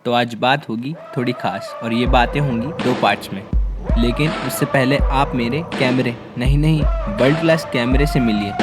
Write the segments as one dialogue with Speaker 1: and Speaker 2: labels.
Speaker 1: तो आज बात होगी थोड़ी खास और ये बातें होंगी 2 पार्ट्स में। लेकिन उससे पहले आप मेरे कैमरे नहीं वर्ल्ड क्लास कैमरे से मिलिए।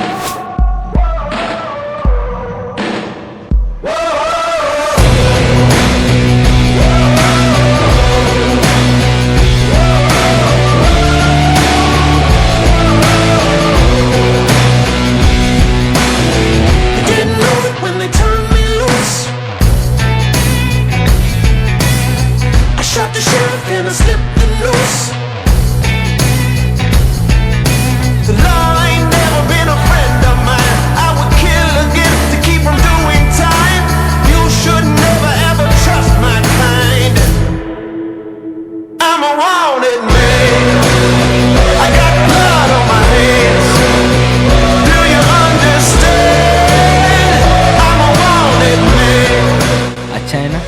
Speaker 1: अच्छा है ना?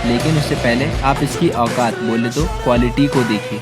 Speaker 1: लेकिन उससे पहले आप इसकी औकात बोले तो क्वालिटी को देखिए।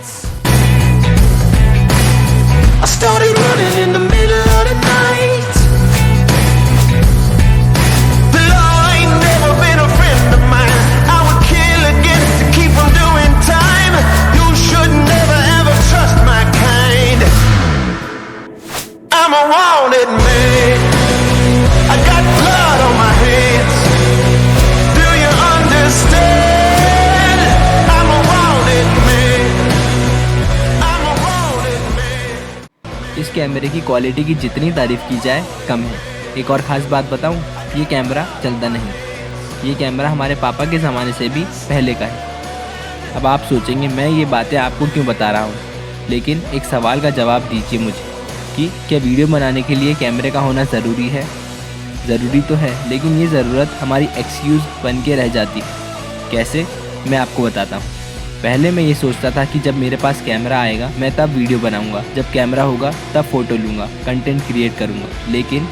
Speaker 1: इस कैमरे की क्वालिटी की जितनी तारीफ़ की जाए कम है। एक और ख़ास बात बताऊं, ये कैमरा चलता नहीं। ये कैमरा हमारे पापा के ज़माने से भी पहले का है। अब आप सोचेंगे मैं ये बातें आपको क्यों बता रहा हूँ, लेकिन एक सवाल का जवाब दीजिए मुझे कि क्या वीडियो बनाने के लिए कैमरे का होना ज़रूरी है? ज़रूरी तो है, लेकिन ये ज़रूरत हमारी एक्सक्यूज़ बन के रह जाती है। कैसे? मैं आपको बताता हूँ। पहले मैं ये सोचता था कि जब मेरे पास कैमरा आएगा मैं तब वीडियो बनाऊंगा, जब कैमरा होगा तब फ़ोटो लूँगा, कंटेंट क्रिएट करूँगा। लेकिन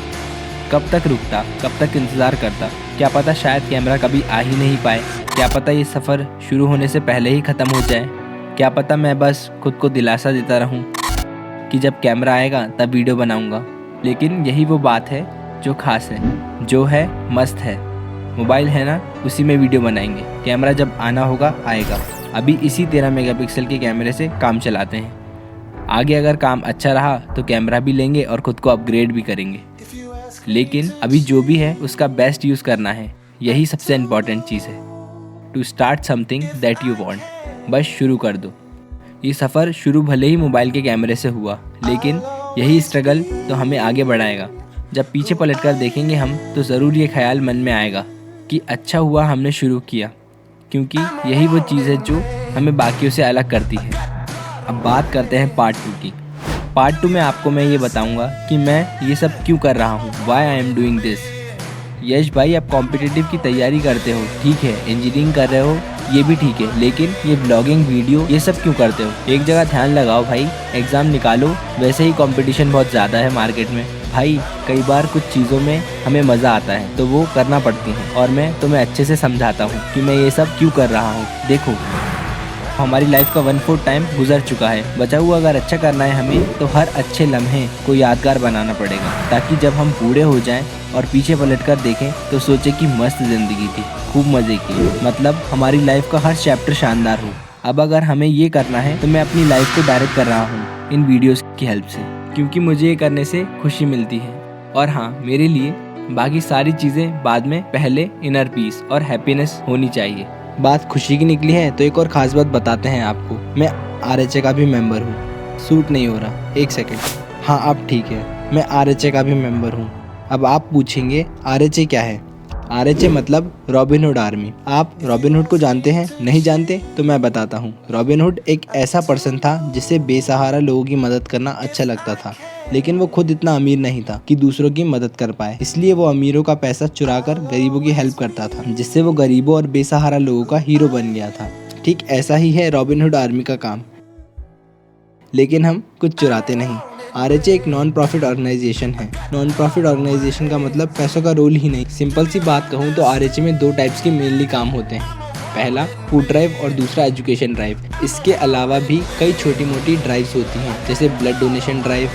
Speaker 1: कब तक रुकता, कब तक इंतज़ार करता? क्या पता शायद कैमरा कभी आ ही नहीं पाए। क्या पता ये सफ़र शुरू होने से पहले ही ख़त्म हो जाए। क्या पता मैं बस खुद को दिलासा देता रहूँ कि जब कैमरा आएगा तब वीडियो बनाऊँगा। लेकिन यही वो बात है जो ख़ास है, जो है मस्त है। मोबाइल है ना, उसी में वीडियो बनाएंगे। कैमरा जब आना होगा आएगा। अभी इसी 13 मेगापिक्सल के कैमरे से काम चलाते हैं। आगे अगर काम अच्छा रहा तो कैमरा भी लेंगे और ख़ुद को अपग्रेड भी करेंगे। लेकिन अभी जो भी है उसका बेस्ट यूज़ करना है, यही सबसे इम्पॉर्टेंट चीज़ है। To start something that you want, बस शुरू कर दो। ये सफ़र शुरू भले ही मोबाइल के कैमरे से हुआ, लेकिन यही स्ट्रगल तो हमें आगे बढ़ाएगा। जब पीछे पलट कर देखेंगे हम तो ज़रूर ये ख्याल मन में आएगा कि अच्छा हुआ हमने शुरू किया, क्योंकि यही वो चीज़ है जो हमें बाकियों से अलग करती है। अब बात करते हैं पार्ट 2 की। पार्ट 2 में आपको मैं ये बताऊंगा कि मैं ये सब क्यों कर रहा हूँ, why I am doing this. Yash भाई, आप कॉम्पिटिटिव की तैयारी करते हो, ठीक है, इंजीनियरिंग कर रहे हो, ये भी ठीक है, लेकिन ये ब्लॉगिंग, वीडियो, ये सब क्यों करते हो? एक जगह ध्यान लगाओ भाई, एग्ज़ाम निकालो। वैसे ही कंपटीशन बहुत ज़्यादा है मार्केट में भाई। कई बार कुछ चीज़ों में हमें मज़ा आता है तो वो करना पड़ती हैं, और मैं तुम्हें अच्छे से समझाता हूँ कि मैं ये सब क्यों कर रहा हूँ। देखो, हमारी लाइफ का 1/4 टाइम गुजर चुका है। बचा हुआ अगर अच्छा करना है हमें तो हर अच्छे लम्हे को यादगार बनाना पड़ेगा, ताकि जब हम बूढ़े हो जाएं और पीछे पलट कर देखें तो सोचे कि मस्त ज़िंदगी थी, खूब मज़े किए। मतलब हमारी लाइफ का हर चैप्टर शानदार हो। अब अगर हमें ये करना है तो मैं अपनी लाइफ को डायरेक्ट कर रहा हूँ इन वीडियोज़ की हेल्प से, क्योंकि मुझे ये करने से खुशी मिलती है। और हाँ, मेरे लिए बाकी सारी चीज़ें बाद में, पहले इनर पीस और हैप्पीनेस होनी चाहिए। बात खुशी की निकली है तो एक और ख़ास बात बताते हैं आपको। मैं RHA का भी मेंबर हूँ। सूट नहीं हो रहा, एक सेकंड। हाँ अब ठीक है, मैं RHA का भी मेंबर हूँ। अब आप पूछेंगे RHA क्या है? RHA मतलब रॉबिन हुड आर्मी। आप रॉबिन हुड को जानते हैं? नहीं जानते तो मैं बताता हूँ। रॉबिन हुड एक ऐसा पर्सन था जिसे बेसहारा लोगों की मदद करना अच्छा लगता था, लेकिन वो खुद इतना अमीर नहीं था कि दूसरों की मदद कर पाए। इसलिए वो अमीरों का पैसा चुराकर गरीबों की हेल्प करता था, जिससे वो गरीबों और बेसहारा लोगों का हीरो बन गया था। ठीक ऐसा ही है रॉबिन हुड आर्मी का काम, लेकिन हम कुछ चुराते नहीं। RHA एक नॉन प्रॉफिट ऑर्गेनाइजेशन है। नॉन प्रॉफिट ऑर्गेनाइजेशन का मतलब पैसों का रोल ही नहीं। सिंपल सी बात कहूँ तो RHA में 2 टाइप्स के मेनली काम होते हैं। पहला फूड ड्राइव और दूसरा एजुकेशन ड्राइव। इसके अलावा भी कई छोटी मोटी ड्राइव्स होती हैं, जैसे blood donation drive,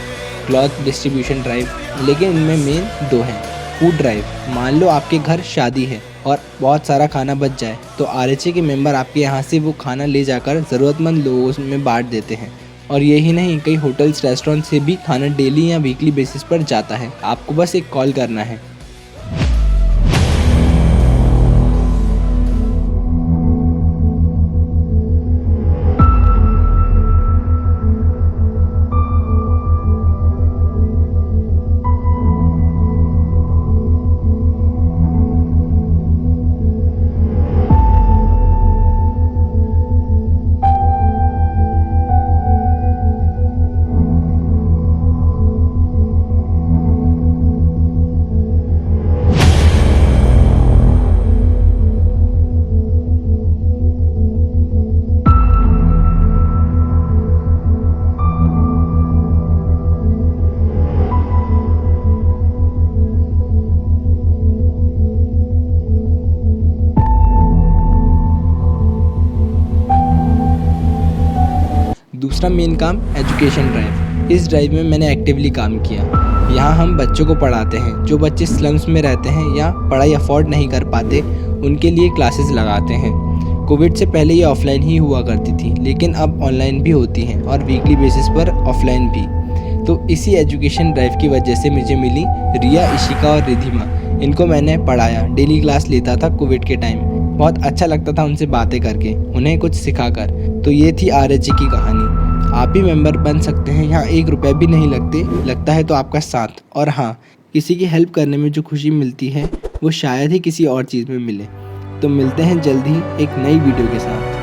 Speaker 1: cloth distribution drive, लेकिन इनमें मेन 2 हैं। फूड ड्राइव, मान लो आपके घर शादी है और बहुत सारा खाना बच जाए तो आरएचए के मेंबर आपके यहाँ से वो खाना ले जाकर ज़रूरतमंद लोगों में बांट देते हैं। और यही नहीं, कई होटल्स रेस्टोरेंट से भी खाना डेली या वीकली बेसिस पर जाता है। आपको बस एक कॉल करना है। दूसरा मेन काम एजुकेशन ड्राइव। इस ड्राइव में मैंने एक्टिवली काम किया। यहाँ हम बच्चों को पढ़ाते हैं। जो बच्चे स्लम्स में रहते हैं या पढ़ाई अफोर्ड नहीं कर पाते, उनके लिए क्लासेस लगाते हैं। कोविड से पहले ये ऑफलाइन ही हुआ करती थी, लेकिन अब ऑनलाइन भी होती हैं और वीकली बेसिस पर ऑफलाइन भी। तो इसी एजुकेशन ड्राइव की वजह से मुझे मिली रिया, इशिका और रिधिमा। इनको मैंने पढ़ाया, डेली क्लास लेता था कोविड के टाइम। बहुत अच्छा लगता था उनसे बातें करके, उन्हें कुछ सिखाकर। तो ये थी आरएचए की कहानी। आप भी मेंबर बन सकते हैं। यहाँ 1 रुपया भी नहीं लगता है तो आपका साथ। और हाँ, किसी की हेल्प करने में जो खुशी मिलती है वो शायद ही किसी और चीज़ में मिले। तो मिलते हैं जल्द ही एक नई वीडियो के साथ।